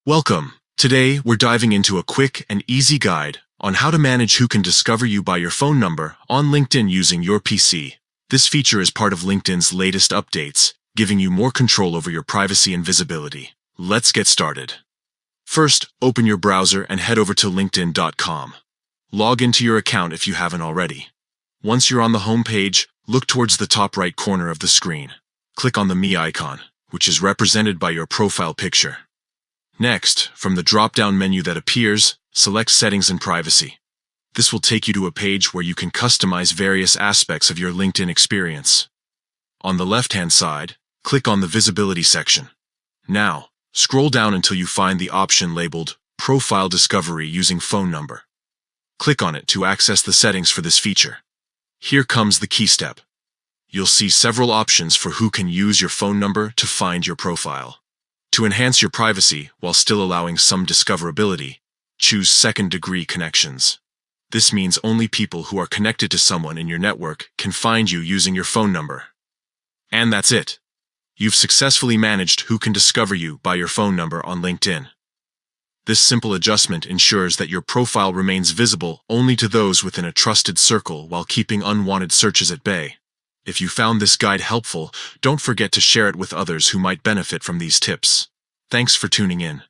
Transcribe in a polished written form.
Welcome. Today, we're diving into a quick and easy guide on how to manage who can discover you by your phone number on LinkedIn using your PC. This feature is part of LinkedIn's latest updates, giving you more control over your privacy and visibility. Let's get started. First, open your browser and head over to linkedin.com. Log into your account if you haven't already. Once you're on the home page, look towards the top right corner of the screen. Click on the Me icon, which is represented by your profile picture. Next, from the drop-down menu that appears, select Settings and Privacy. This will take you to a page where you can customize various aspects of your LinkedIn experience. On the left-hand side, click on the Visibility section. Now, scroll down until you find the option labeled Profile Discovery using phone number. Click on it to access the settings for this feature. Here comes the key step. You'll see several options for who can use your phone number to find your profile. To enhance your privacy while still allowing some discoverability, choose second-degree connections. This means only people who are connected to someone in your network can find you using your phone number. And that's it. You've successfully managed who can discover you by your phone number on LinkedIn. This simple adjustment ensures that your profile remains visible only to those within a trusted circle while keeping unwanted searches at bay. If you found this guide helpful, don't forget to share it with others who might benefit from these tips. Thanks for tuning in.